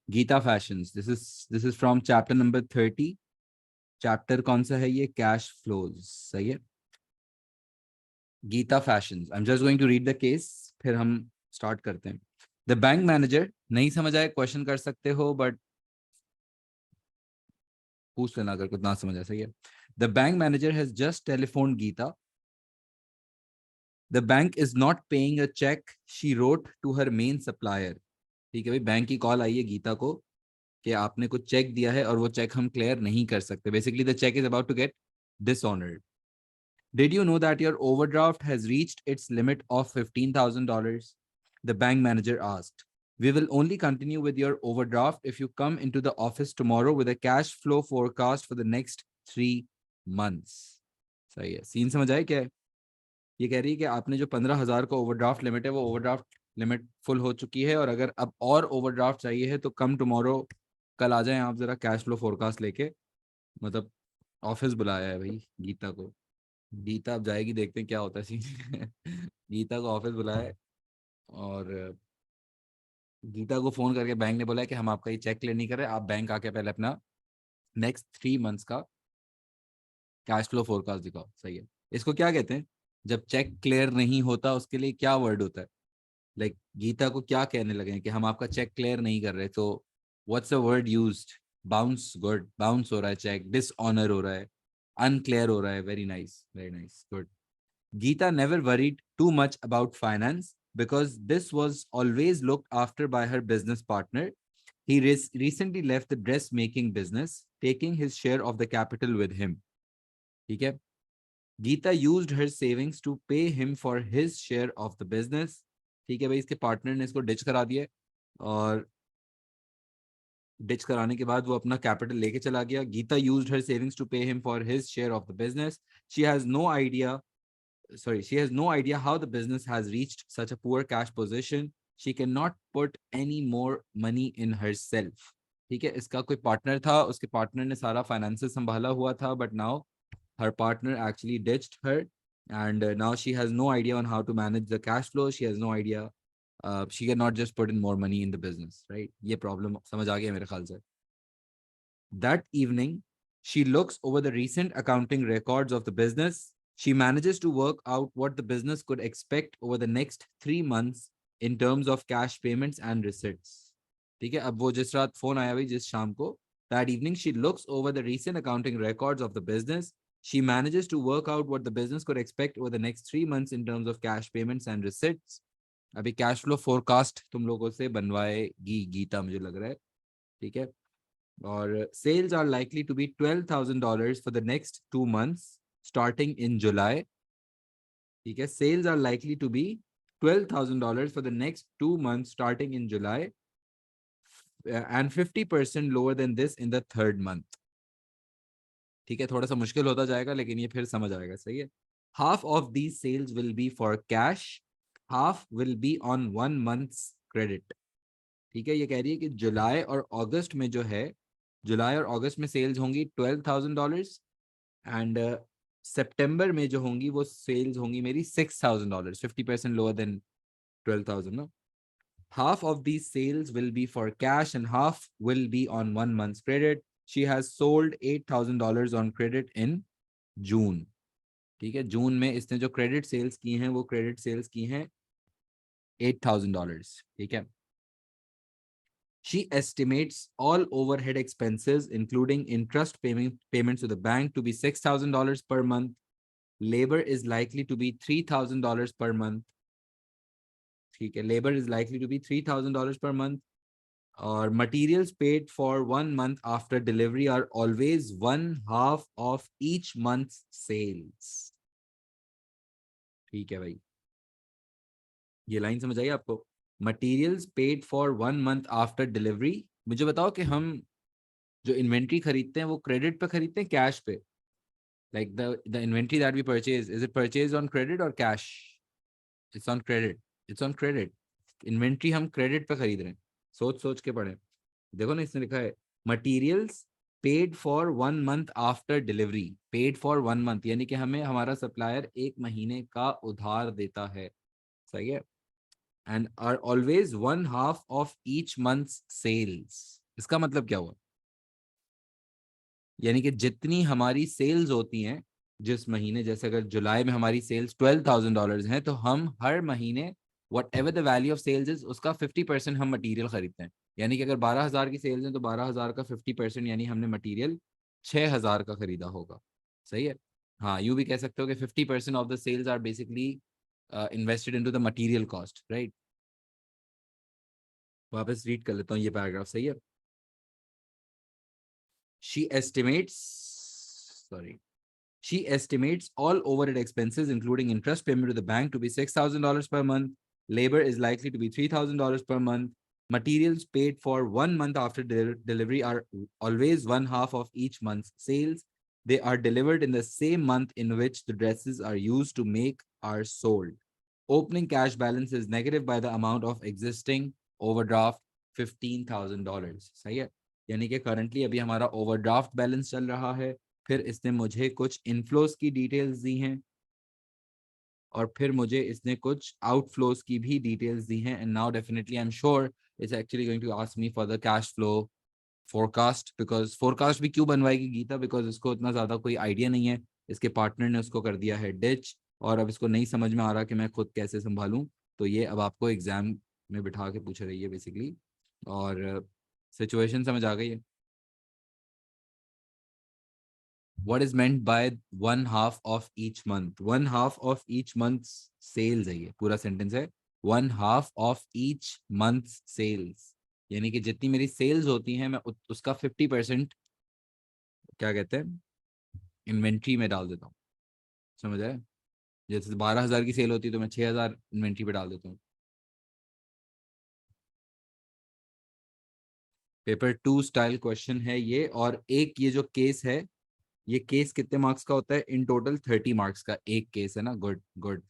Gita fashions, this is from chapter number 30। Chapter कौन सा है ये? Cash flows. सही है। Geeta fashions, I am just going to read the case, फिर हम स्टार्ट करते हैं। द बैंक मैनेजर, नहीं समझ आए क्वेश्चन कर सकते हो, बट पूछ लेना अगर कुछ ना समझ आए। सही है। The bank manager has just telephone Geeta. The bank is not paying a cheque she wrote to her main supplier. ठीक है भाई, बैंक की कॉल आई है गीता को कि आपने कुछ चेक दिया है और वो चेक हम क्लियर नहीं कर सकते। Basically the cheque is about to get dishonoured. Did you know that your overdraft has reached its limit of $15,000? The bank manager asked. We will only continue with your overdraft if you come into the office tomorrow with a cash flow forecast for the next 3 months. सही है। Scene समझ आए क्या है? ये कह रही है कि आपने जो 15,000 का ओवरड्राफ्ट लिमिट है, वो ओवरड्राफ्ट लिमिट फुल हो चुकी है, और अगर अब और ओवरड्राफ्ट चाहिए है तो कम टुमारो, कल आ जाएं आप जरा कैश फ्लो फोरकास्ट लेके। मतलब ऑफिस बुलाया है भाई गीता को। गीता अब जाएगी, देखते हैं क्या होता है सीन। गीता को ऑफिस बुलाया है, और गीता को फोन करके बैंक ने बोला है कि हम आपका ये चेक क्लियर नहीं कर रहे, आप बैंक आके पहले अपना नेक्स्ट 3 मंथ्स का कैश फ्लो फोरकास्ट दिखाओ। सही है। इसको क्या कहते हैं? जब चेक क्लियर नहीं होता उसके लिए क्या वर्ड होता है? लाइक गीता को क्या कहने लगे हैं कि हम आपका चेक क्लियर नहीं कर रहे, तो what's a word used? Bounce. Good, bounce हो रहा है चेक, डिसऑनर हो रहा है, अनक्लियर हो रहा है। Very nice, very nice, good. Geeta never worried too much about finance because this was always looked after by her business partner. He recently left the dressmaking business, taking his share of the capital with him. ठीक है। Geeta used her savings to pay him for his share of the business. ठीक है भाई, इसके partner ने इसको ditch करा दिया, और डिच कराने के बाद वो अपना कैपिटल लेके चला गया। Geeta used her savings to pay him for his share of the business. She has no idea she has no idea how the business has reached such a poor cash position. She cannot put any more money in herself. ठीक है, इसका कोई partner था, उसके partner ने सारा finances संभाला हुआ था, but now her partner actually ditched her, and now she has no idea on how to manage the cash flow. She has no idea. She cannot just put in more money in the business, right? ये problem समझ आ गया मेरे ख्याल से। That evening, she looks over the recent accounting records of the business. She manages to work out what the business could expect over the next 3 months in terms of cash payments and receipts. ठीक है, अब वो जिस रात phone आया भाई, जिस शाम को, that evening she looks over the recent accounting records of the business. She manages to work out what the business could expect over the next 3 months in terms of cash payments and receipts. अभी cash flow forecast तुम लोगों से बनवाएगी गीता, मुझे लग रहा है। ठीक है। और sales are likely to be $12,000 for the next 2 months starting in July. ठीक है, sales are likely to be $12,000 for the next 2 months starting in July, and 50% lower than this in the third month. ठीक है, थोड़ा सा मुश्किल होता जाएगा लेकिन ये फिर समझ आएगा। सही है। Half of these sales will be for cash, half will be on 1 month's credit. ठीक है, ये कह रही है कि जुलाई और अगस्त में जो है, जुलाई और अगस्त में सेल्स होंगी $12,000, एंड सितंबर में जो होंगी वो सेल्स होंगी मेरी $6,000, 50% लोअर देन 12,000 ना। Half of these sales will be for cash and half will be on 1 month's credit. She has sold $8,000 on credit in June. ठीक है, जून में इसने जो क्रेडिट सेल्स की हैं वो क्रेडिट सेल्स की हैं $8,000। ठीक है। She estimates all overhead expenses, including interest payments to the bank, to be $6,000 per month. Labor is likely to be $3,000 per month. ठीक है, labor is likely to be $3,000 per month. Or materials paid for 1 month after delivery are always 1/2 of each month's sales. ठीक है भाई, ये line समझ आई आपको? Materials paid for 1 month after delivery. मुझे बताओ कि हम जो इन्वेंट्री खरीदते हैं वो क्रेडिट पे खरीदते हैं, कैश पे? Like the inventory that we purchase, is it purchased on credit or cash? It's on credit. It's on credit. Inventory हम क्रेडिट पे खरीद रहे हैं। सोच सोच के पढ़े। देखो ना, इसने लिखा है materials paid for 1 month after delivery. Paid for 1 month यानी कि हमें हमारा सप्लायर 1 महीने का उधार देता है। सही है। And are always one half of each months sales. इसका मतलब क्या हुआ? यानी कि जितनी हमारी सेल्स होती हैं जिस महीने, जैसे अगर जुलाई में हमारी सेल्स $12,000 हैं, तो हम हर महीने whatever the value of sales is उसका 50% हम मटेरियल खरीदते हैं। यानी कि अगर 12,000 की सेल्स हैं तो 12,000 का 50% यानी हमने मटेरियल 6,000 का खरीदा होगा। सही है। हाँ, यूं भी कह सकते हो कि 50% of the sales are basically invested into the material cost, right. वापस रीड कर लेता हूँ ये पैराग्राफ, सही है। She estimates sorry She estimates all overhead expenses, including interest payment to the bank, to be $6,000 per month. Labor is likely to be $3,000 per month. Materials paid for 1 month after delivery are always one half of each month's sales. They are delivered in the same month in which the dresses are used to make are sold. Opening cash balance is negative by the amount of existing overdraft $15,000. सही है। यानी कि currently अभी हमारा overdraft balance चल रहा है। फिर इसने मुझे कुछ इनफ्लोज की डिटेल्स दी हैं और फिर मुझे इसने कुछ आउटफ्लोज की भी डिटेल्स दी हैं। And now definitely I am sure it's actually going to ask me for the cash flow forecast. Because forecast भी क्यों बनवाएगी गीता? बिकॉज इसको इतना ज्यादा कोई आइडिया नहीं है, इसके पार्टनर ने उसको कर दिया है डिच, और अब इसको नहीं समझ में आ रहा कि मैं खुद कैसे संभालूं। तो ये अब आपको एग्जाम में बिठा के पूछ रही है बेसिकली, और सिचुएशन समझ आ गई है। What is meant by one half of each month? One half of each month's sales है, ये पूरा सेंटेंस है। One half of each month's sales यानी कि जितनी मेरी सेल्स होती हैं मैं उसका 50% क्या कहते हैं, इन्वेंट्री में डाल देता हूँ। समझ आए? जैसे 12,000 की सेल होती है तो मैं 6,000 इन्वेंट्री पे डाल देता हूँ। पेपर 2 स्टाइल क्वेश्चन है ये। और एक ये जो केस है, ये केस कितने मार्क्स का होता है? इन टोटल 30 मार्क्स का एक केस है ना। गुड गुड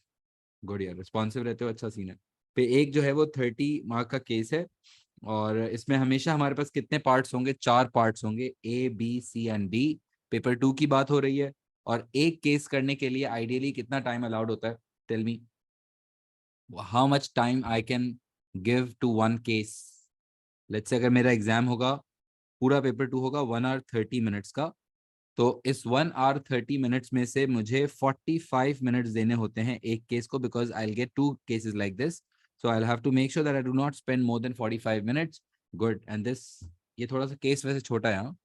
गुड यार, रिस्पॉन्सिव रहते हो, अच्छा सीन है। पे एक जो है वो 30 मार्क का केस है, और इसमें हमेशा हमारे पास कितने पार्ट्स होंगे? 4 पार्ट्स होंगे, A B C and D. Paper 2 की बात हो रही है, और एक केस करने के लिए आइडियली कितना टाइम अलाउड होता है? Tell me how much time I can give to one case. Let's say अगर मेरा एग्जाम होगा, पूरा पेपर 2 होगा 1 hour 30 minutes का, तो इस 1 hour 30 minutes में से मुझे 45 minutes देने होते हैं एक केस को, because I get 2 cases like this, so I'll have to make sure that I do not spend more than 45 minutes. Good. And this, ये थोड़ा सा केस वैसे छोटा है, हाँ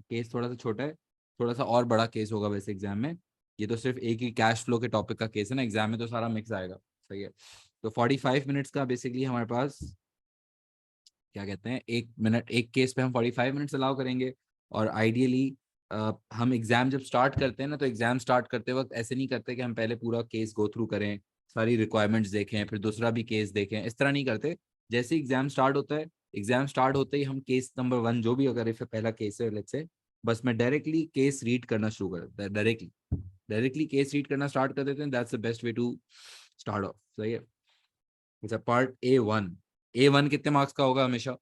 केस थोड़ा सा छोटा है, थोड़ा सा और बड़ा केस होगा वैसे एग्जाम में। ये तो सिर्फ एक ही कैश फ्लो के टॉपिक का केस है ना, एग्जाम में तो सारा मिक्स आएगा। सही है। तो 45 मिनट्स का बेसिकली हमारे पास क्या कहते हैं, 1 मिनट एक केस पे हम 45 मिनट्स अलाउ करेंगे। और आइडियली हम एग्जाम जब स्टार्ट करते हैं ना, तो एग्जाम स्टार्ट करते वक्त ऐसे नहीं करते कि हम पहले पूरा केस गो थ्रू करें, सारी रिक्वायरमेंट्स देखें, फिर दूसरा भी केस देखें, इस तरह नहीं करते। जैसे एग्जाम स्टार्ट होता है, एग्जाम स्टार्ट होते ही हम केस नंबर 1 जो भी, अगर इफ पहला केस है लेट्स से, बस मैं डायरेक्टली केस रीड करना शुरू कर देता है। डायरेक्टली केस रीड करना स्टार्ट कर देते हैं। That's the best way to start off. सही है। अच्छा, पार्ट ए वन कितने मार्क्स का होगा? हमेशा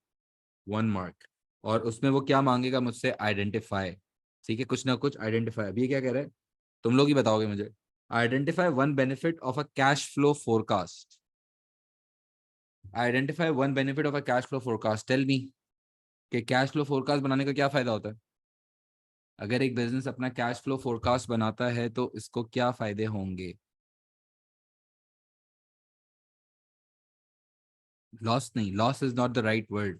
1 मार्क। और उसमें वो क्या मांगेगा मुझसे? आइडेंटिफाई। ठीक है, कुछ ना कुछ आइडेंटिफाई। अभी ये क्या कह रहा है तुम लोग ही बताओगे मुझे। Identify one benefit of a cash flow forecast. Identify one benefit of a cash flow forecast. Tell me कि कैश फ्लो फोरकास्ट बनाने का क्या फायदा होता है? अगर एक बिजनेस अपना कैश फ्लो फोरकास्ट बनाता है तो इसको क्या फायदे होंगे? लॉस नहीं, loss is not the right word.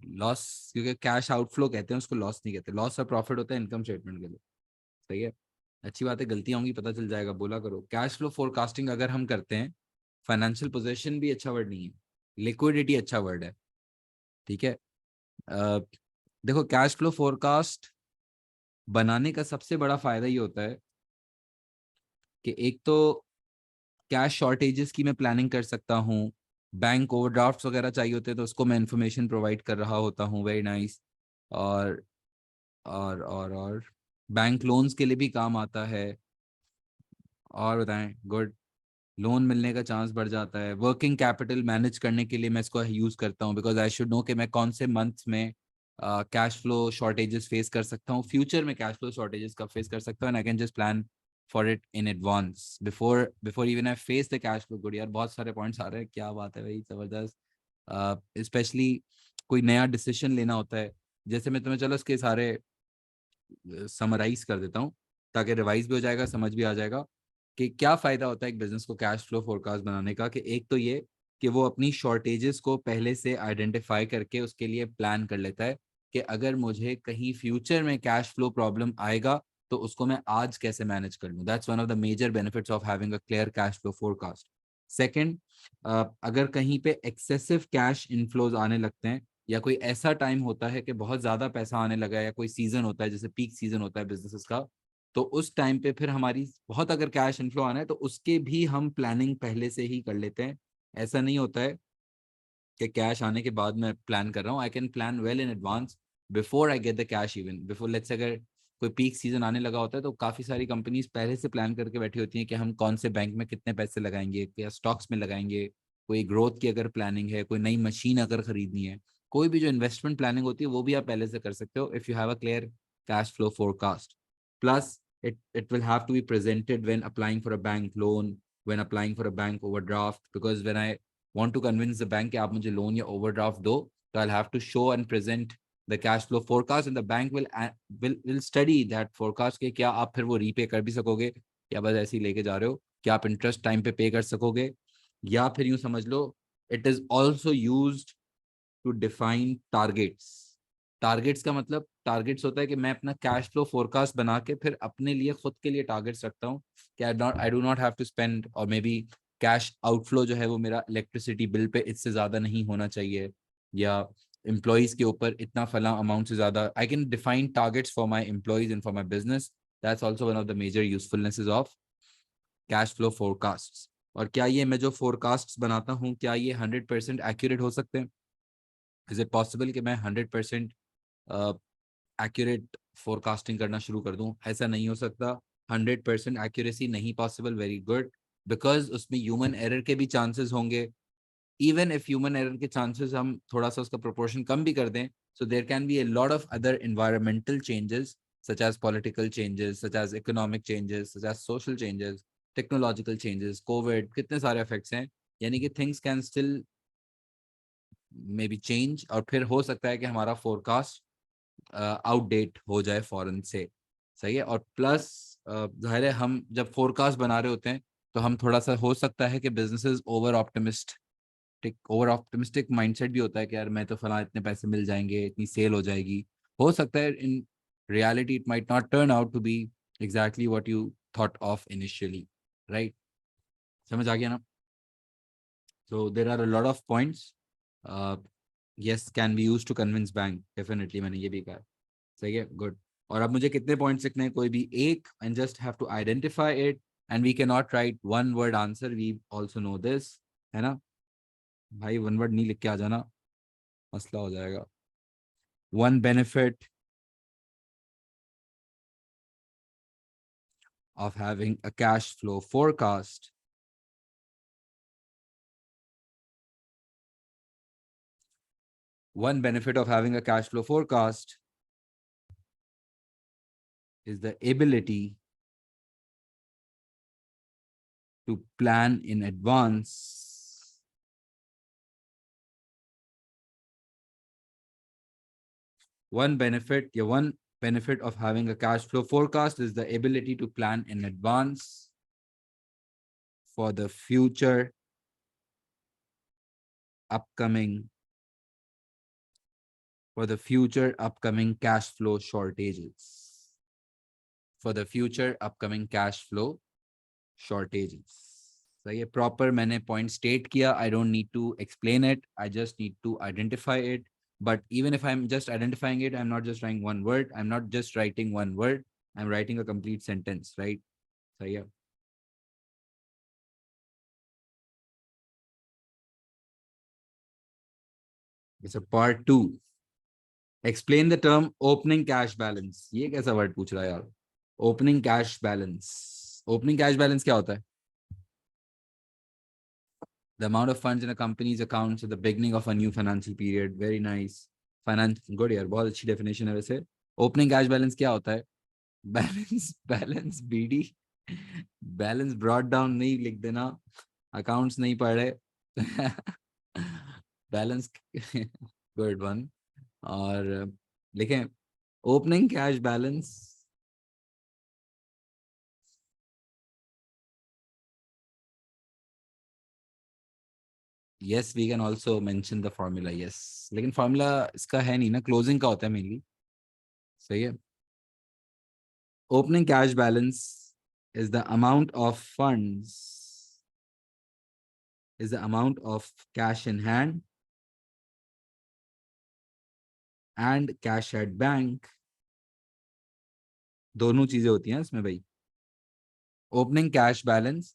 Loss, क्योंकि कैश आउटफ्लो कहते हैं उसको, लॉस नहीं कहते। लॉस और प्रॉफिट होता है इनकम स्टेटमेंट के लिए। सही है। अच्छी बात है, गलतियां होंगी पता चल जाएगा, बोला करो। कैश फ्लो फोरकास्टिंग अगर हम करते हैं, फाइनेंशियल पोजीशन भी अच्छा वर्ड नहीं है, लिक्विडिटी अच्छा वर्ड है। ठीक है। देखो, कैश फ्लो फोरकास्ट बनाने का सबसे बड़ा फायदा ये होता है कि एक तो कैश शॉर्टेजेस की मैं प्लानिंग कर सकता हूँ। बैंक ओवरड्राफ्ट वगैरह चाहिए होते हैं तो उसको मैं इन्फॉर्मेशन प्रोवाइड कर रहा होता हूँ। Very nice. और और बैंक लोन्स के लिए भी काम आता है। और बताएं, गुड। लोन मिलने का चांस बढ़ जाता है। वर्किंग कैपिटल मैनेज करने के लिए मैं इसको यूज करता हूँ, बिकॉज आई शुड नो कि मैं कौन से मंथ में कैश फ्लो शॉर्टेजेस फेस कर सकता हूँ, फ्यूचर में कैश फ्लो शॉर्टेजेस कब फेस कर सकता हूँ, and I can just plan for it in advance before even I face the cash flow. Good यार, बहुत सारे पॉइंट्स आ रहे हैं, क्या बात है भाई, जबरदस्त। स्पेशली कोई नया डिसीजन लेना होता है, जैसे मैं तुम्हें चलो इसके सारे समराइज कर देता हूँ ताकि रिवाइज भी हो जाएगा, समझ भी आ जाएगा कि क्या फायदा होता है एक बिजनेस को कैश फ्लो फोरकास्ट बनाने का। कि एक तो ये कि वो अपनी शॉर्टेजेस को पहले से आइडेंटिफाई करके उसके लिए प्लान कर लेता है कि अगर मुझे कहीं फ्यूचर में कैश फ्लो प्रॉब्लम आएगा तो उसको मैं आज कैसे मैनेज कर लूँ। That's one of the major benefits of having a clear cash flow forecast. Second, अगर कहीं पे एक्सेसिव कैश इनफ्लोज आने लगते हैं या कोई ऐसा टाइम होता है कि बहुत ज्यादा पैसा आने लगा है या कोई सीजन होता है जैसे पीक सीजन होता है बिजनेसेस का, तो उस टाइम पे फिर हमारी बहुत अगर कैश इनफ्लो आना है तो उसके भी हम प्लानिंग पहले से ही कर लेते हैं। ऐसा नहीं होता है कि कैश आने के बाद मैं प्लान कर रहा हूँ। I can plan well in advance before I get the cash, even before let's अगर कोई पीक सीजन आने लगा होता है तो काफी सारी कंपनीज पहले से प्लान करके बैठी होती हैं कि हम कौन से बैंक में कितने पैसे लगाएंगे, या स्टॉक्स में लगाएंगे, कोई ग्रोथ की अगर प्लानिंग है, कोई नई मशीन अगर खरीदनी है, कोई भी जो इन्वेस्टमेंट प्लानिंग होती है वो भी आप पहले से कर सकते हो if you have a clear cash flow forecast. Plus it will have to be presented when applying for a bank loan, when applying for a bank overdraft, because when I want to convince the bank कि आप मुझे loan या overdraft दो, तो I'll have to show and present the cash flow forecast and the bank will study that forecast कि क्या आप फिर वो रीपे कर भी सकोगे या बस ऐसे ही लेके जा रहे हो, क्या आप इंटरेस्ट टाइम पे पे कर सकोगे। या फिर यूं समझ लो, it is also used to define targets. Targets का मतलब, टारगेट्स होता है कि मैं अपना कैश फ्लो फोरकास्ट बना के फिर अपने लिए खुद के लिए टारगेट्स रखता हूँ कि I do not have to spend, और मे बी कैश आउटफ्लो जो है वो मेरा इलेक्ट्रिसिटी बिल पे इससे ज्यादा नहीं होना चाहिए, या एम्प्लॉइज के ऊपर इतना फला अमाउंट से ज्यादा। I can define targets for my employees and for my business. That's also one of the major usefulnesses of cash flow forecast. और क्या ये मैं जो फोरकास्ट बनाता हूँ क्या ये 100% एक्यूरेट हो सकते हैं? इज इट पॉसिबल कि मैं 100% एक्यूरेट फोरकास्टिंग करना शुरू कर दूं? ऐसा नहीं हो सकता। 100% एक्यूरेसी नहीं पॉसिबल। Very good. बिकॉज उसमें ह्यूमन एरर के भी चांसेस होंगे। इवन इफ ह्यूमन एरर के चांसेस हम थोड़ा सा उसका प्रोपोर्शन कम भी कर दें, so there can be a lot of other environmental changes such as political changes, such as economic changes, such as social changes, technological changes, covid, कितने सारे effects हैं। यानी कि things can still maybe change, और फिर हो सकता है कि हमारा फोरकास्ट आउटडेट हो जाए फॉरन से। सही है। और प्लस जाहिर है हम जब फोरकास्ट बना रहे होते हैं तो हम थोड़ा सा हो सकता है कि बिजनेसेस ओवर ऑप्टिमिस्टिक माइंडसेट भी होता है कि यार मैं तो फला इतने पैसे मिल जाएंगे, इतनी सेल हो जाएगी। हो सकता है in reality it might not turn out to be exactly what you thought of initially. Right? समझ आ गया ना? So there are a lot of points. Yes, can be used to convince bank. Definitely मैंने ये भी कहा। सही है। गुड। और अब मुझे कितने पॉइंट्स लिखने हैं? कोई भी एक, and just have to identify it, and we can not write one word answer, we also know this, है ना भाई? वन वर्ड नहीं लिख के आ जाना, मसला हो जाएगा। One benefit of having a cash flow forecast one benefit of having a cash flow forecast is the ability to plan in advance one benefit of having a cash flow forecast is the ability to plan in advance for the future upcoming cash flow shortages. For the future upcoming cash flow shortages. So ये proper मैंने point state किया. I don't need to explain it. I just need to identify it. But even if I'm just identifying it, I'm not just writing one word. I'm not just writing one word. I'm writing a complete sentence, right? So yeah. It's a part 2. Explain the term opening cash balance. ये कैसा word पूछ रहा है यार? Opening cash balance. Opening cash balance क्या होता है? The amount of funds in a company's accounts at the beginning of a new financial period. Very nice. Finance, good यार, बहुत अच्छी definition है वैसे. Opening cash balance क्या होता है? Balance BD. Balance brought down नहीं लिख देना, अकाउंट्स नहीं पढ़े। Balance, good one. और लिखें opening cash balance, yes we can also mention the formula, yes, लेकिन फॉर्मूला इसका है नहीं ना, क्लोजिंग का होता है मेनली। सही है। Opening cash balance is the amount of funds, is the amount of cash in hand and cash at bank, दोनों चीजें होती हैं इसमें भाई। Opening cash balance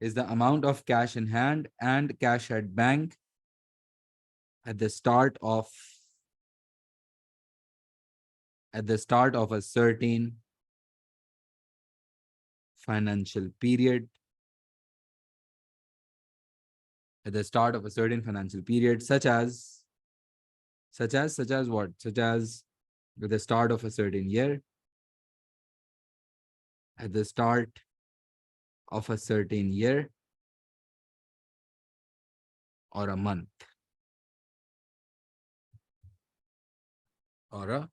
is the amount of cash in hand and cash at bank at the start of a certain financial period, at the start of a certain financial period, such as what? Such as at the start of a certain year, at the start of a certain year, or a month, or a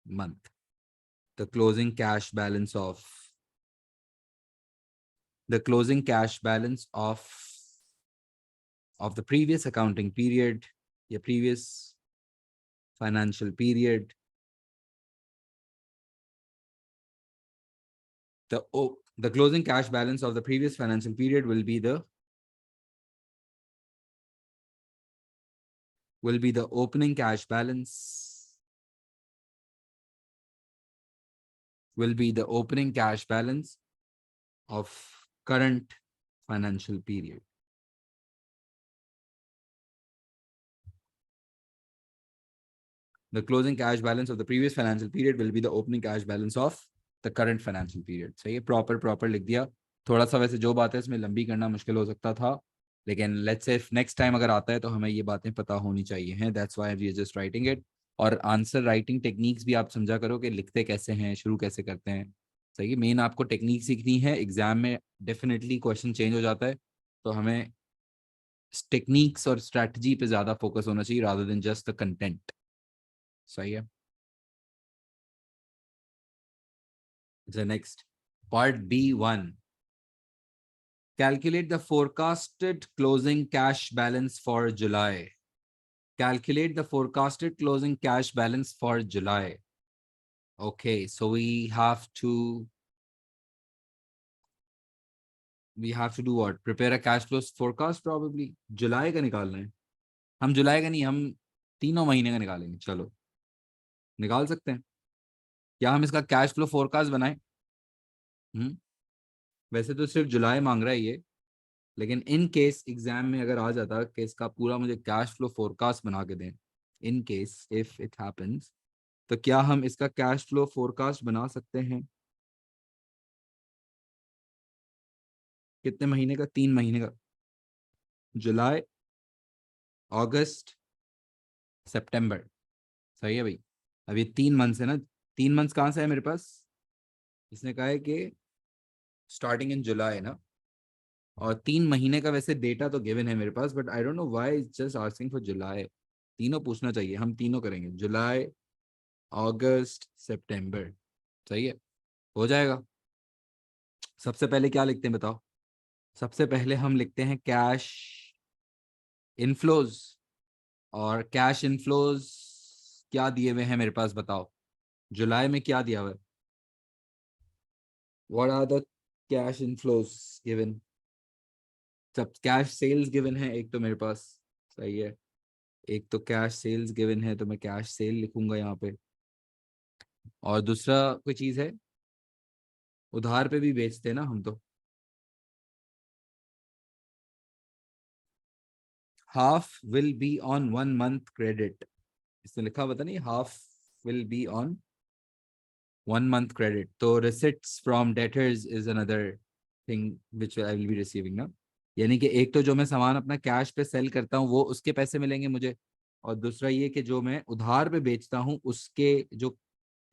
month. The closing cash balance of the previous accounting period, the previous financial period, the closing cash balance of the previous financial period will be the opening cash balance, will be the opening cash balance of current financial period. The closing cash balance of the previous financial period will be the opening cash balance of the current financial period. सही है, proper लिख दिया। थोड़ा सा वैसे जो बात है इसमें लंबी करना मुश्किल हो सकता था, लेकिन लेट्स से नेक्स्ट टाइम अगर आता है तो हमें ये बातें पता होनी चाहिए हैं, that's why we are just writing it. और आंसर राइटिंग टेक्निक्स भी आप समझा करो कि लिखते कैसे हैं, शुरू कैसे करते हैं। सही है, मेन आपको टेक्निक सीखनी है। एग्जाम में डेफिनेटली क्वेश्चन चेंज हो जाता है, तो हमें टेक्निक्स और स्ट्रैटेजी पे ज्यादा फोकस होना चाहिए rather than just the content. सही है। The next part B1. Calculate the forecasted closing cash balance for July. Calculate the forecasted closing cash balance for July. Okay, so we have to do what? Prepare a cash flow forecast probably. जुलाई का निकालना है। हम जुलाई का नहीं, हम तीनों महीने का निकालेंगे। चलो निकाल सकते हैं। क्या हम इसका कैश फ्लो फोरकास्ट बनाएं? वैसे तो सिर्फ जुलाई मांग रहा है ये, लेकिन इन केस एग्जाम में अगर आ जाता कि इसका पूरा मुझे कैश फ्लो फोरकास्ट बना के दें, in case if it happens, तो क्या हम इसका कैश फ्लो फोरकास्ट बना सकते हैं? कितने महीने का? 3 महीने का, जुलाई, अगस्त, सितंबर। सही है भाई। अब ये 3 मंथ्स है ना, 3 मंथ्स कहाँ से है मेरे पास? इसने कहा है कि स्टार्टिंग इन जुलाई है ना, और 3 महीने का वैसे डेटा तो गिवन है मेरे पास, but I don't know why it's just asking for July. तीनों पूछना चाहिए, हम तीनों करेंगे, जुलाई, अगस्त, सितंबर। सही है, हो जाएगा। सबसे पहले क्या लिखते हैं बताओ? सबसे पहले हम लिखते हैं कैश इनफ्लोज। और कैश इनफ्लोज क्या दिए हुए हैं मेरे पास बताओ? जुलाई में क्या दिया हुआ है? What are the cash inflows given? सब कैश सेल्स गिवन है एक तो मेरे पास। सही है, एक तो कैश सेल्स गिवन है, तो मैं कैश सेल लिखूंगा यहाँ पे। और दूसरा कोई चीज है? उधार पे भी बेचते हैं ना हम तो। Half will be on 1 month credit, इसमें लिखा पता नहीं, half will be on 1 month credit. तो receipts from debtors is another thing which I will be receiving ना। यानी कि एक तो जो मैं सामान अपना कैश पे सेल करता हूँ वो उसके पैसे मिलेंगे मुझे, और दूसरा ये कि जो मैं उधार पे बेचता हूँ उसके जो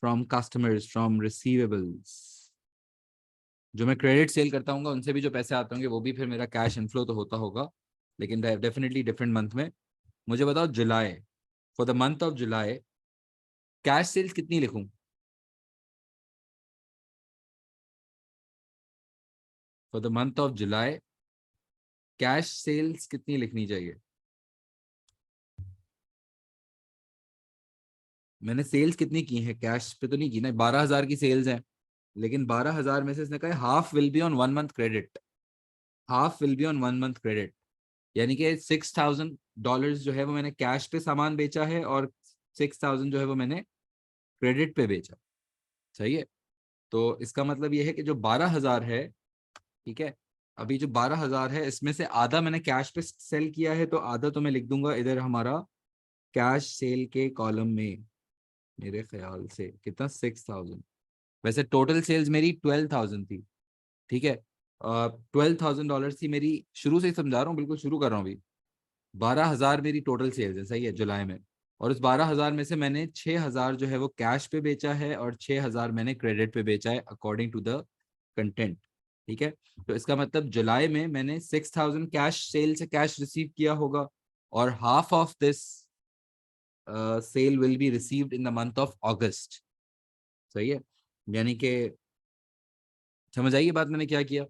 फ्रॉम कस्टमर्स, फ्रॉम रिसीवेबल्स, जो मैं क्रेडिट सेल करता हूँ उनसे भी जो पैसे आते होंगे वो भी फिर मेरा कैश इनफ्लो तो होता होगा, लेकिन डेफिनेटली डिफरेंट मंथ में। मुझे बताओ जुलाई, for the month of July cash sales कितनी लिखूं? For the month of July cash sales कितनी लिखनी चाहिए? मैंने सेल्स कितनी की है, कैश पे तो नहीं की ना, 12,000 की सेल्स है, लेकिन 12,000 में से इसने कहा half will be on 1 month credit, half will be on 1 month credit. यानी कि $6,000 जो है वो मैंने कैश पे सामान बेचा है, और 6,000 जो है वो मैंने क्रेडिट पे बेचा। सही है। तो इसका मतलब ये है कि जो 12,000 है, ठीक है, अभी जो 12,000 है इसमें से आधा मैंने कैश पे सेल किया है, तो आधा तो मैं लिख दूंगा इधर हमारा कैश सेल के कॉलम में। मेरे ख्याल से कितना, 6,000। वैसे टोटल सेल्स मेरी 12,000 थी, ठीक है। $12,000 थी मेरी, शुरू से ही समझा रहा हूँ, बिल्कुल शुरू कर रहा हूँ अभी। 12,000 मेरी टोटल सेल्स है, सही है, जुलाई में। और उस 12,000 में से मैंने 6,000 जो है वो कैश पे बेचा है, और 6,000 मैंने क्रेडिट पे बेचा है, अकॉर्डिंग टू द कंटेंट। ठीक है। तो इसका मतलब जुलाई में मैंने 6,000 कैश सेल से कैश रिसीव किया होगा, और half of this sale will be received in the month of August. सही है। यानी कि समझ आइए बात मैंने क्या किया,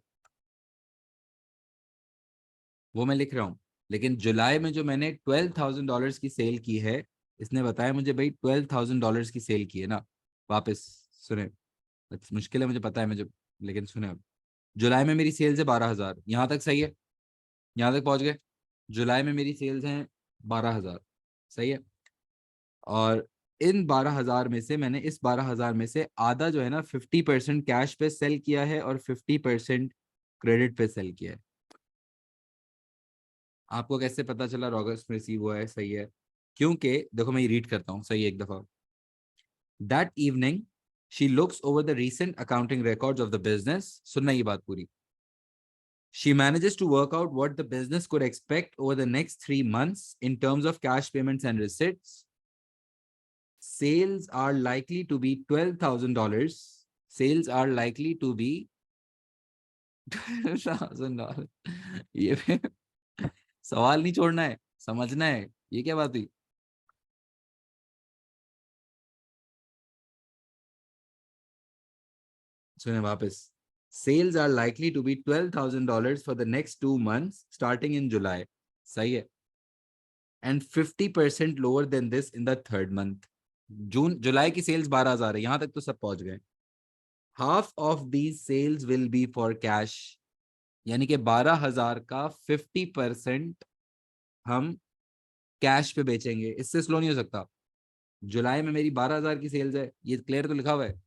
वो मैं लिख रहा हूँ। लेकिन जुलाई में जो मैंने $12,000 की सेल की है, इसने बताया मुझे भाई $12,000 की सेल की है ना। वापस सुने, मुश्किल है मुझे पता है मुझे, लेकिन सुने अब। जुलाई में मेरी सेल्स है 12,000, यहाँ तक सही है, यहाँ तक पहुंच गए। जुलाई में मेरी सेल्स हैं 12,000, सही है। और इन 12,000 में से मैंने, इस 12,000 में से आधा जो है ना 50% कैश पे सेल किया है, और 50% क्रेडिट पे सेल किया है। आपको कैसे पता चला अगस्त में रिसीव हुआ है? सही है, क्योंकि देखो मैं ये रीड करता हूँ, सही है, एक दफा। That evening she looks over the recent accounting records of the business, सुनना ये बात पूरी। She manages to work out what the business could expect over the next 3 months in terms of cash payments and receipts. Sales are likely to be $12,000. Sales are likely to be $12,000. ये भी सवाल नहीं छोड़ना है, समझना है ये क्या बात हुई। सुने वापस। Sales are likely to be $12,000 for the next 2 months starting in July. सही है। And 50% lower than this in the third month. जुलाई की सेल्स 12,000 है, यहां तक तो सब पहुंच गए। Half of these cells will be for cash, यानी कि 12,000 का 50% हम कैश पे बेचेंगे, इससे स्लो नहीं हो सकता। जुलाई में मेरी 12,000 की सेल्स है, ये क्लियर तो लिखा हुआ है।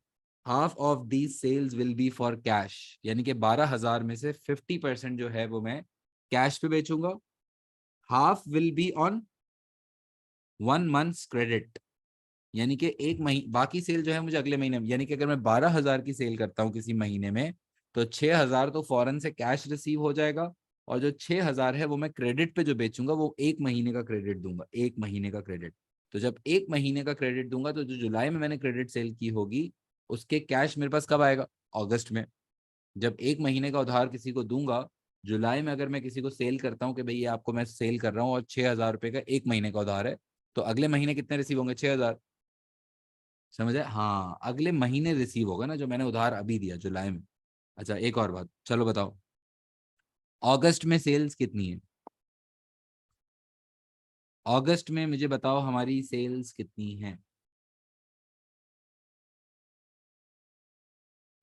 Half of these cells will be for cash, यानी कि 12,000 में से 50% जो है वो मैं कैश पे बेचूंगा। Half will be on 1 month credit, यानी कि एक महीने, बाकी सेल जो है मुझे अगले महीने में, यानी कि अगर मैं 12,000 की सेल करता हूँ किसी महीने में, तो 6,000 तो फौरन से कैश रिसीव हो जाएगा, और जो 6,000 है वो मैं क्रेडिट पे जो बेचूंगा वो एक महीने का क्रेडिट दूंगा, एक महीने का क्रेडिट। तो जब एक महीने का क्रेडिट दूंगा, तो जो जुलाई में मैंने क्रेडिट सेल की होगी उसके कैश मेरे पास कब आएगा? अगस्त में। जब एक महीने का उधार किसी को दूंगा, जुलाई में अगर मैं किसी को सेल करता हूँ कि भाई ये आपको मैं सेल कर रहा हूँ और 6,000 रुपये का एक महीने का उधार है, तो अगले महीने कितने रिसीव होंगे? 6,000। समझ आए? हाँ, अगले महीने रिसीव होगा ना जो मैंने उधार अभी दिया जुलाई में। अच्छा एक और बात, चलो बताओ, अगस्त में सेल्स कितनी है? अगस्त में मुझे बताओ हमारी सेल्स कितनी है?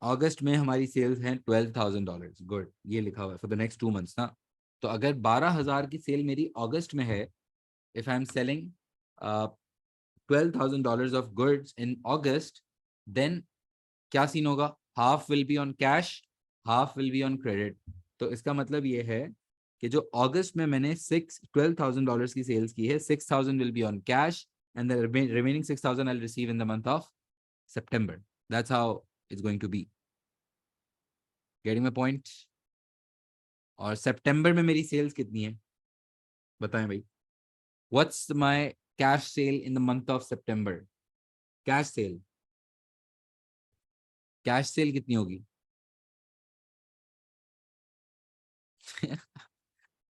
अगस्त में हमारी सेल्स हैं $12,000। गुड, ये लिखा हुआ है फॉर द नेक्स्ट 2 मंथ्स ना। तो अगर 12,000 की सेल मेरी अगस्त में है, if I am selling $12,000 of goods in August, then क्या सीन होगा? Half will be on cash, half will be on credit. तो इसका मतलब ये है कि जो अगस्त में मैंने $12,000 की सेल्स की है, 6,000 will be on cash, and the remaining 6,000 I receive in the month of September. That's how it's going to be. Getting my point? और सितंबर में मेरी सेल्स कितनी है बताएं भाई? What's my cash sale in the month of September? Cash sale, cash sale कितनी होगी?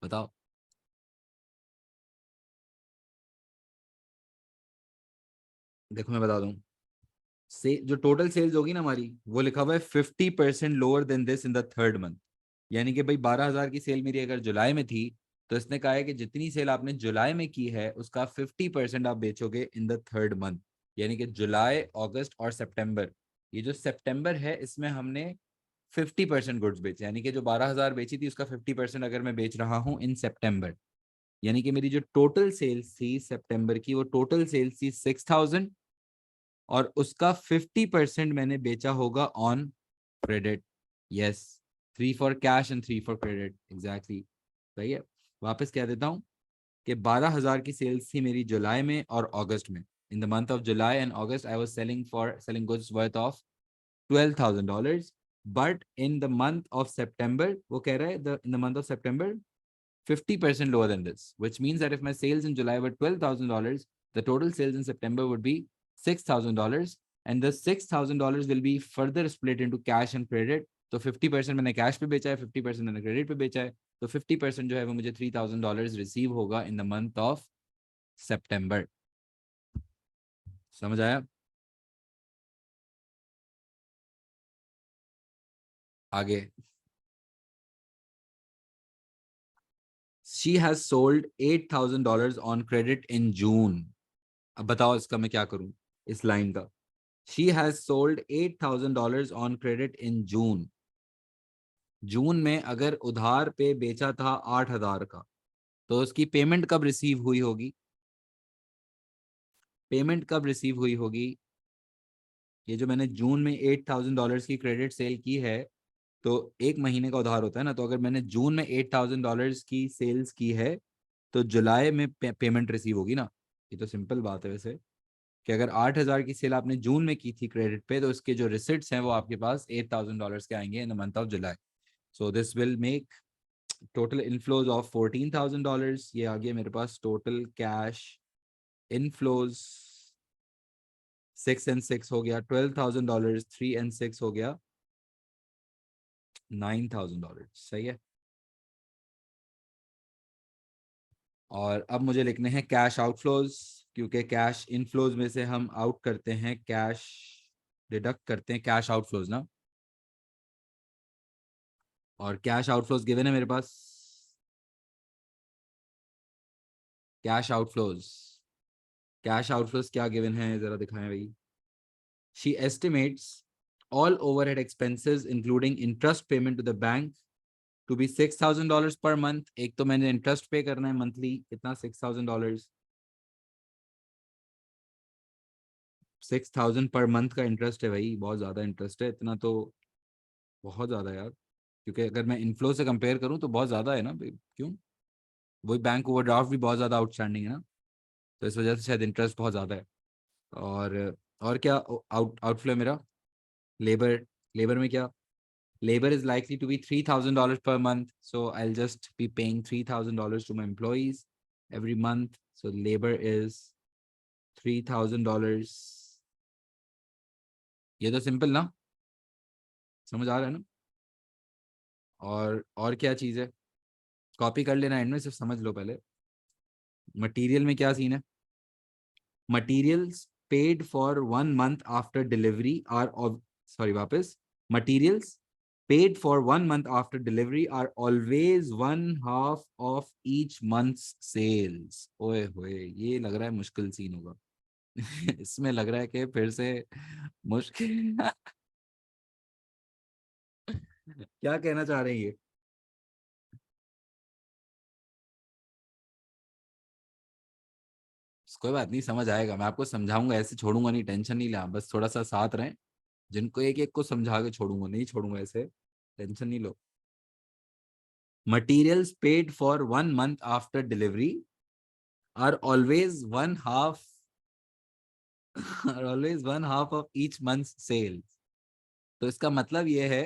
बताओ। देखो मैं बता दूं, से जो टोटल सेल्स होगी ना हमारी, वो लिखा हुआ है 50% lower than this in the third month. यानी कि भाई 12,000 की सेल मेरी अगर जुलाई में थी, तो इसने कहा है कि जितनी सेल आपने जुलाई में की है उसका 50% आप बेचोगे इन द थर्ड मंथ। यानी कि जुलाई, अगस्त और सितंबर, ये जो सितंबर है इसमें हमने 50% गुड्स बेचे, यानी कि जो 12,000 बेची थी उसका 50% अगर मैं बेच रहा हूँ इन सितंबर, यानी कि मेरी जो टोटल सेल्स थी सितंबर की, वो टोटल सेल्स थी 6,000, और उसका 50% मैंने बेचा होगा on credit. Yes, 3 for cash and 3 for credit, exactly. सही है। वापस कह देता हूँ कि 12,000 की सेल्स थी मेरी जुलाई में और अगस्त में। In the month of July and August I was selling goods worth of $12,000, but in the month of September वो कह रहा है in the month of September 50% lower than this, which means that if my sales in July were $12,000, the total sales in September would be $6,000, and the $6,000 will be further split into cash and credit. तो 50% मैंने cash पे बेचा है, 50% मैंने credit पे बेचा है, तो 50% जो है वो मुझे $3,000 रिसीव होगा इन द मंथ ऑफ सितंबर। समझ आया? आगे, she has sold $8,000 on credit in June। अब बताओ इसका मैं क्या करूं, इस लाइन का। She has sold $8,000 on credit in June। जून में अगर उधार पे बेचा था 8,000 का, तो उसकी पेमेंट कब रिसीव हुई होगी? पेमेंट कब रिसीव हुई होगी? ये जो मैंने जून में $8,000 की क्रेडिट सेल की है, तो एक महीने का उधार होता है ना, तो अगर मैंने जून में $8,000 की सेल्स की है, तो जुलाई में पेमेंट रिसीव होगी ना। ये तो सिंपल बात है वैसे, कि अगर 8,000 की सेल आपने जून में की थी क्रेडिट पे, तो उसके जो रिसिट्स हैं वो आपके पास $8,000 के आएंगे इन the month of July. So this will make total inflows of $14,000। ये आ गया मेरे पास टोटल कैश इनफ्लोज। 6 and 6 हो गया $12,000, 3 and 6 हो गया $9,000। सही है। और अब मुझे लिखने हैं कैश आउटफ्लोज, क्योंकि कैश इनफ्लोज में से हम आउट करते हैं कैश, डिडक्ट करते हैं कैश आउटफ्लोज ना। और कैश आउटफ्लोज गिवन है मेरे पास, कैश आउटफ्लोज, कैश आउटफ्लोज क्या गिवन है जरा दिखाएं भाई। She estimates all overhead expenses including interest payment to the bank to be $6,000 per month। एक तो मैंने इंटरेस्ट पे करना है मंथली, कितना? $6,000। 6,000 पर मंथ का इंटरेस्ट है भाई, बहुत ज्यादा इंटरेस्ट है, इतना तो बहुत ज्यादा यार। क्योंकि अगर मैं इनफ्लो से कंपेयर करूं तो बहुत ज्यादा है ना भाई। क्यों? वही बैंक ओवरड्राफ्ट भी बहुत ज्यादा आउटस्टैंडिंग है ना, तो इस वजह से शायद इंटरेस्ट बहुत ज्यादा है। और क्या आउटफ्लो मेरा? लेबर, लेबर में क्या? Labor is likely to be $3,000 per month, so I'll just be paying $3,000 to my employees every month. So labor is $3,000। ये तो सिंपल ना, समझ आ रहा है ना? और क्या चीज़ है, कॉपी कर लेना एंड में, सिर्फ समझ लो पहले। मटेरियल में क्या सीन है? Materials paid for 1 month after delivery are, sorry वापस, materials paid for 1 month after delivery are always one half of each month's sales। ओए होए, ये लग रहा है मुश्किल सीन होगा। इसमें लग रहा है कि फिर से मुश्किल। क्या कहना चाह रहे हैं ये? कोई बात नहीं, समझ आएगा, मैं आपको समझाऊंगा, ऐसे छोड़ूंगा नहीं, टेंशन नहीं ले, बस थोड़ा सा साथ रहें। जिनको एक एक को समझा के छोड़ूंगा, नहीं छोड़ूंगा ऐसे, टेंशन नहीं लो। Materials paid for 1 month after delivery are always one half are always one half of each month's sales। तो इसका मतलब ये है।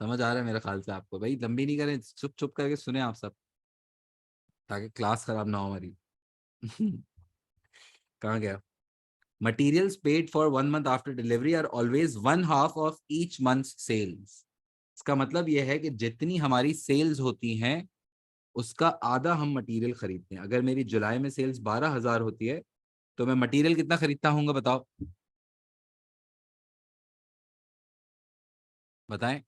समझ आ रहा है मेरे ख्याल से आपको भाई, लंबी नहीं करें, चुप चुप करके सुने आप सब, ताकि क्लास खराब ना हो हमारी। कहाँ गया? Materials paid for 1 month after delivery are always 1/2 of each month's sales. इसका मतलब यह है कि जितनी हमारी सेल्स होती हैं उसका आधा हम मटेरियल खरीदते हैं। अगर मेरी जुलाई में सेल्स 12,000 होती है तो मैं मटेरियल कितना खरीदता हूँ बताओ, बताएं।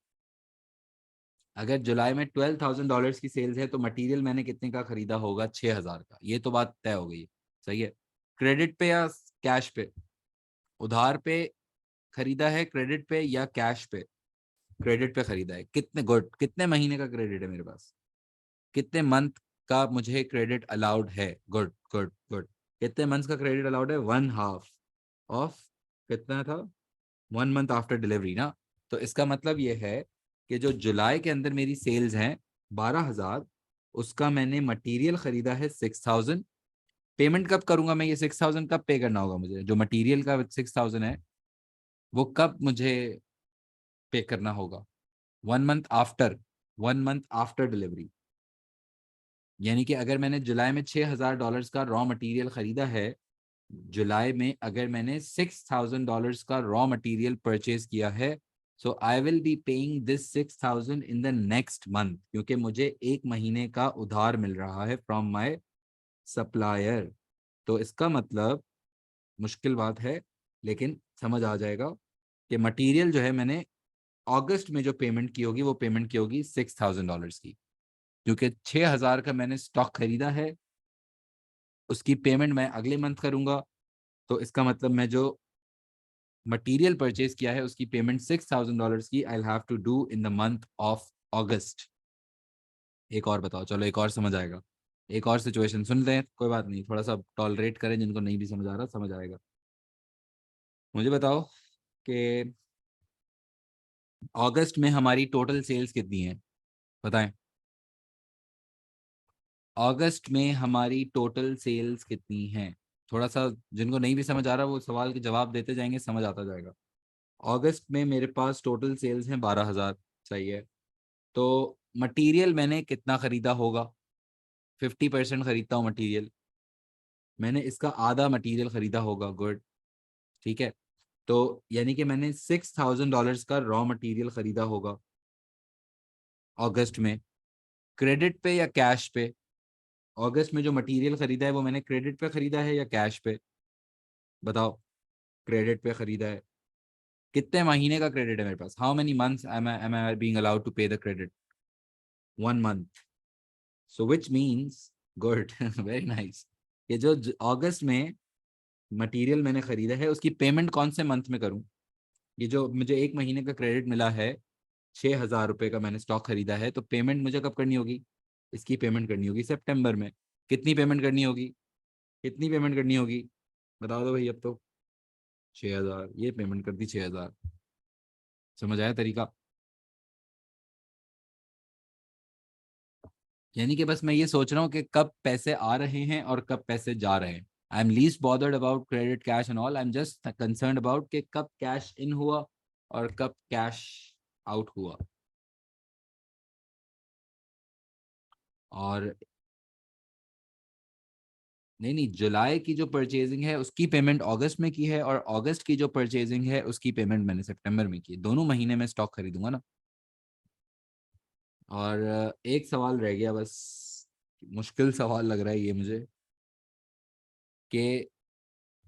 अगर जुलाई में $12,000 की सेल्स है तो मटेरियल मैंने कितने का खरीदा होगा? 6,000 का। ये तो बात तय हो गई है, सही है। क्रेडिट पे या कैश पे? उधार पे खरीदा है, क्रेडिट पे या कैश पे? क्रेडिट पे खरीदा है। कितने गुड, कितने महीने का क्रेडिट है मेरे पास? कितने मंथ का मुझे क्रेडिट अलाउड है? Good good good. कितने मंथ का क्रेडिट अलाउड है? 1/2 ऑफ, कितना था? 1 मंथ आफ्टर डिलीवरी ना। तो इसका मतलब ये है कि जो जुलाई के अंदर मेरी सेल्स हैं 12,000, उसका मैंने मटेरियल खरीदा है 6,000। पेमेंट कब करूंगा मैं? ये 6,000 कब पे करना होगा मुझे? जो मटेरियल का 6,000 है वो कब मुझे पे करना होगा? 1 month after, 1 month after delivery. यानी कि अगर मैंने जुलाई में $6,000 का रॉ मटेरियल खरीदा है, जुलाई में अगर मैंने $6,000 का रॉ मटेरियल परचेज किया है, so I will be paying this 6,000 in the next month, क्योंकि मुझे एक महीने का उधार मिल रहा है फ्रॉम माय सप्लायर। तो इसका मतलब, मुश्किल बात है लेकिन समझ आ जाएगा, कि मटेरियल जो है मैंने अगस्त में जो पेमेंट की होगी वो पेमेंट की होगी $6,000 की, क्योंकि 6,000 का मैंने स्टॉक खरीदा है, उसकी पेमेंट मैं अगले मंथ करूंगा। तो इसका मतलब मैं जो मटेरियल परचेज किया है उसकी पेमेंट $6,000 की I have to do in the month of August. एक और बताओ, चलो एक और समझ आएगा। एक और सिचुएशन सुन लें, कोई बात नहीं, थोड़ा सा टॉलरेट करें, जिनको नहीं भी समझ आ रहा समझ आएगा। मुझे बताओ कि अगस्त में हमारी टोटल सेल्स कितनी है? बताएं। अगस्त में हमारी टोटल सेल्स कितनी है? थोड़ा सा जिनको नहीं भी समझ आ रहा वो सवाल के जवाब देते जाएंगे, समझ आता जाएगा। अगस्त में मेरे पास टोटल सेल्स हैं 12,000, सही है। तो मटेरियल मैंने कितना खरीदा होगा? 50% खरीदता हूँ मटेरियल, मैंने इसका आधा मटेरियल खरीदा होगा। गुड, ठीक है। तो यानी कि मैंने $6,000 का रॉ मटेरियल खरीदा होगा अगस्त में। क्रेडिट पे या कैश पे? अगस्त में जो मटेरियल खरीदा है वो मैंने क्रेडिट पे खरीदा है या कैश पे? बताओ। क्रेडिट पे खरीदा है। कितने महीने का क्रेडिट है मेरे पास? How many months am I being allowed to pay the credit? 1 month. So which means, good, very nice, ये जो अगस्त में मटेरियल मैंने खरीदा है उसकी पेमेंट कौन से मंथ में करूं? ये जो मुझे एक महीने का क्रेडिट मिला है, $6,000 का मैंने स्टॉक खरीदा है, तो पेमेंट मुझे कब करनी होगी? इसकी पेमेंट करनी होगी सितंबर में। कितनी पेमेंट करनी होगी? कितनी पेमेंट करनी होगी? बता दो भाई अब तो। 6,000, ये पेमेंट कर दी 6,000। समझ आया तरीका? यानी कि बस मैं ये सोच रहा हूँ कि कब पैसे आ रहे हैं और कब पैसे जा रहे हैं। I am least bothered about credit cash and all, I am just concern about कि कब कैश इन हुआ और कब कैश आउट हुआ। और नहीं नहीं, जुलाई की जो परचेजिंग है उसकी पेमेंट अगस्त में की है, और अगस्त की जो परचेजिंग है उसकी पेमेंट मैंने सितंबर में की है। दोनों महीने में स्टॉक खरीदूंगा ना। और एक सवाल रह गया बस, मुश्किल सवाल लग रहा है ये मुझे, कि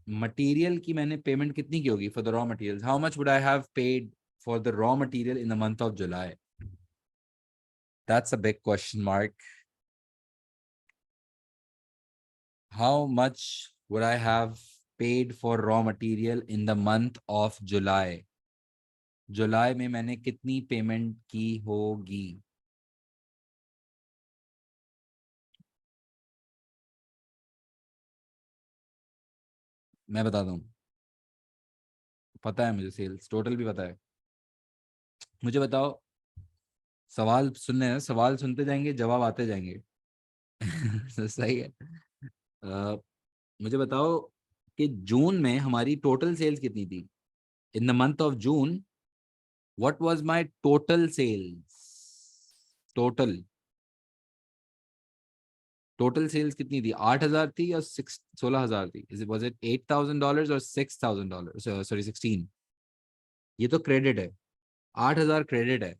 मटेरियल की मैंने पेमेंट कितनी की होगी for the raw material? How much would I have paid for the raw material in the month of July? That's a big question mark. How much would I have paid for raw material in the month of July? जुलाई में मैंने कितनी payment की होगी? मैं बता दूं, पता है मुझे, सेल्स टोटल भी पता है। मुझे बताओ, सवाल सुनने हैं, सवाल सुनते जाएंगे जवाब आते जाएंगे। सही है। अ, मुझे बताओ कि जून में हमारी टोटल सेल्स कितनी थी? In the month of June what was my total sales? Total, total sales कितनी थी? 8,000 थी या 16,000 थी? इज इट वाज इट $8,000 और $6,000? सॉरी 16। ये तो क्रेडिट है, 8,000 क्रेडिट है।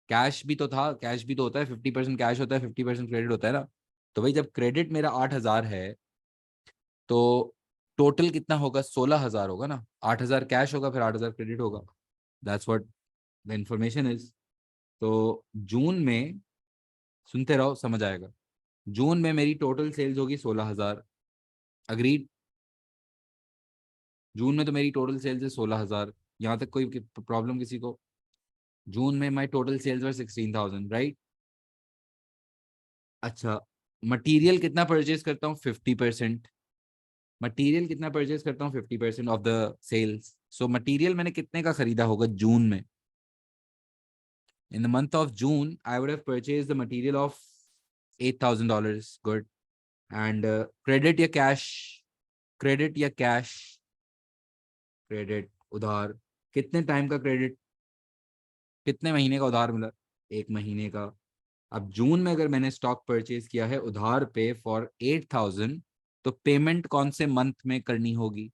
कैश भी तो था, कैश भी तो होता है, 50% कैश होता है, 50% क्रेडिट होता है ना। तो भाई जब क्रेडिट मेरा 8,000 है तो टोटल कितना होगा? 16,000 होगा ना। 8,000 कैश होगा, फिर 8,000 क्रेडिट होगा। That's what the information is. तो जून में, सुनते रहो समझ आएगा, जून में मेरी टोटल सेल्स होगी 16,000। अग्रीड? जून में तो मेरी टोटल सेल्स है 16,000। यहाँ तक कोई प्रॉब्लम किसी को? जून में my total sales were 16,000, right? अच्छा, मटेरियल कितना परचेज करता हूँ? 50%। मटेरियल कितना परचेज करता हूँ? 50% of the sales. So material मैंने कितने का खरीदा होगा जून में? In the month of June I would have purchase the material of $8,000। Good. And credit या कैश? क्रेडिट या कैश? क्रेडिट, उधार। कितने टाइम का क्रेडिट? कितने महीने का उधार मिला? 1 महीने का। अब जून में अगर मैंने स्टॉक परचेज किया है उधार पे फॉर 8,000, तो पेमेंट कौन से मंथ में करनी होगी?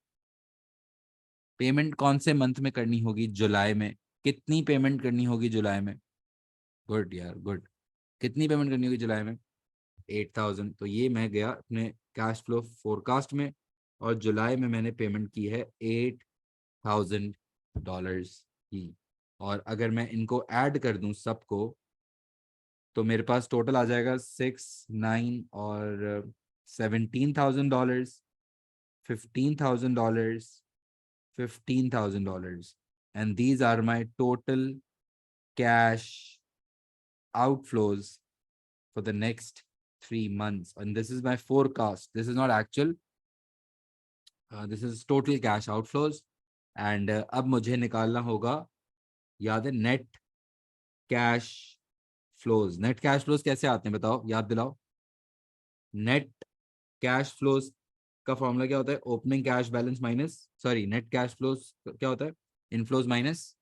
पेमेंट कौन से मंथ में करनी होगी? जुलाई में। कितनी पेमेंट करनी होगी जुलाई में? गुड यार, गुड। कितनी पेमेंट करनी होगी जुलाई में? 8,000। तो ये मैं गया अपने कैश फ्लो फोरकास्ट में, और जुलाई में मैंने पेमेंट की है $8,000 की। और अगर मैं इनको ऐड कर दूं सबको, तो मेरे पास टोटल आ जाएगा 6, 9 और $17,000, $15,000, $15,000, and these are my total cash outflows for the next 3 months. And this is my forecast. This is not actual. This is total cash outflows. And अब मुझे निकालना होगा, याद है, net cash flows. Net cash flows कैसे आते हैं बताओ, याद दिलाओ। नेट कैश फ्लोज का फॉर्मूला क्या होता है? Opening cash balance minus, sorry, net cash flows क्या होता है? इनफ्लोज माइनस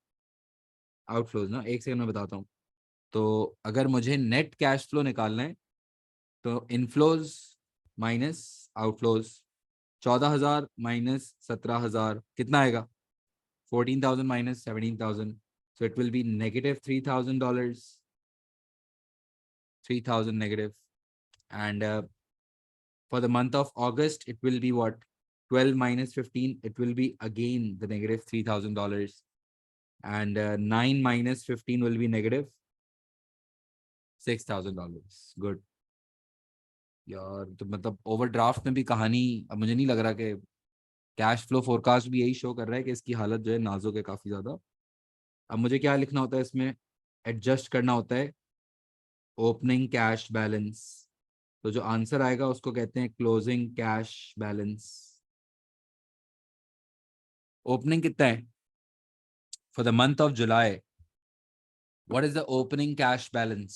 आउटफ्लोज ना। एक सेकंड में बताता हूँ। तो अगर मुझे नेट कैश फ्लो निकालना है तो इनफ्लोज माइनस आउटफ्लोज। 14,000 माइनस 17,000 कितना आएगा? 14,000 minus 17,000। So it will be negative $3,000, 3,000 negative. And for the month of August, it will be what? 12 minus 15, it will be again the negative $3,000. And 9 minus 15 will be negative $6,000. Good. यार तो मतलब overdraft में भी कहानी, अब मुझे नहीं लग रहा कि कैश फ्लो फोरकास्ट भी यही शो कर रहा है कि इसकी हालत जो है नाजुक है काफी ज्यादा। अब मुझे क्या लिखना होता है इसमें? एडजस्ट करना होता है ओपनिंग कैश बैलेंस। तो जो आंसर आएगा उसको कहते हैं क्लोजिंग कैश बैलेंस। ओपनिंग कितना है for the month of July? What is the opening cash balance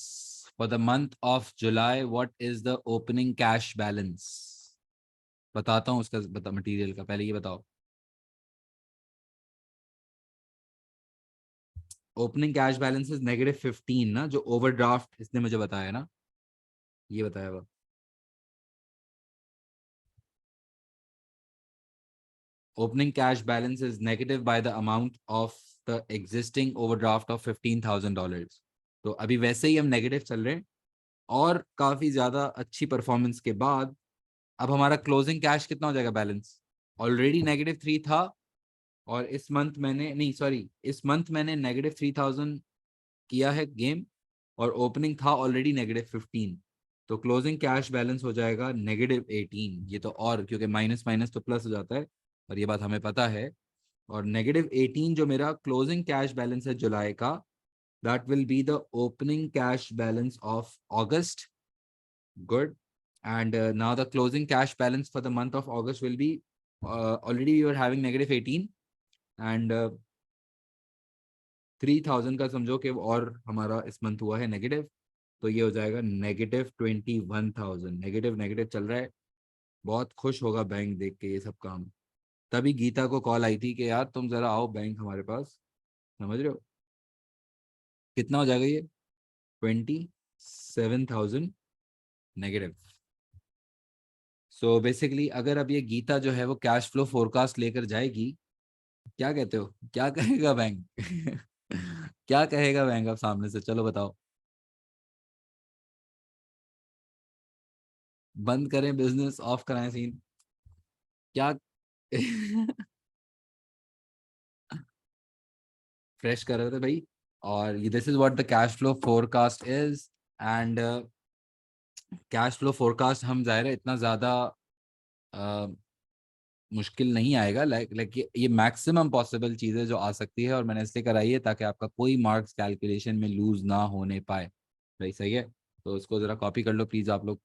for the month of July? What is the opening cash balance? बताता हूँ उसका, बता मटेरियल का, पहले ये बताओ। ओपनिंग कैश बैलेंस इज -15 ना, जो ओवरड्राफ्ट इसने मुझे बताया ना, ये बताया हुआ। Opening cash balance is negative by the amount of the existing overdraft of $15,000. तो अभी वैसे ही हम नेगेटिव चल रहे हैं, और काफी ज्यादा अच्छी परफॉर्मेंस के बाद अब हमारा क्लोजिंग कैश कितना हो जाएगा बैलेंस? ऑलरेडी -3 था, और इस मंथ मैंने, नहीं सॉरी, इस मंथ मैंने -3,000 किया है गेम, और ओपनिंग था ऑलरेडी -15। तो क्लोजिंग कैश बैलेंस हो जाएगा -18। ये तो, और क्योंकि माइनस माइनस तो प्लस हो जाता है, और ये बात हमें पता है। और -18 जो मेरा क्लोजिंग कैश बैलेंस है जुलाई का, that will be the opening cash balance of August. Good. And now the closing cash balance for the month of August will be, already we are having -18, and 3,000 का समझो कि और हमारा इस month हुआ है नेगेटिव, तो ये हो जाएगा -21,000। नेगेटिव नेगेटिव चल रहा है। बहुत खुश होगा बैंक देख के ये सब काम। तभी गीता को कॉल आई थी कि यार तुम जरा आओ बैंक हमारे पास। समझ रहे हो कितना हो जाएगा ये? 27,000 नेगेटिव। सो बेसिकली अगर अब ये गीता जो है वो कैश फ्लो फोरकास्ट लेकर जाएगी, क्या कहते हो, क्या कहेगा बैंक? क्या कहेगा बैंक अब सामने से, चलो बताओ। बंद करें बिजनेस, ऑफ कराएं सीन, क्या? फ्रेश कर रहे थे भाई। और ये this is what the cash flow forecast is. And cash flow forecast हम जाहिर है इतना ज्यादा मुश्किल नहीं आएगा, लाइक ये मैक्सिमम पॉसिबल चीजें जो आ सकती है, और मैंने इसलिए कराई है ताकि आपका कोई मार्क्स कैलकुलेशन में लूज ना होने पाए। भाई सही है, तो उसको जरा कॉपी कर लो प्लीज आप लोग।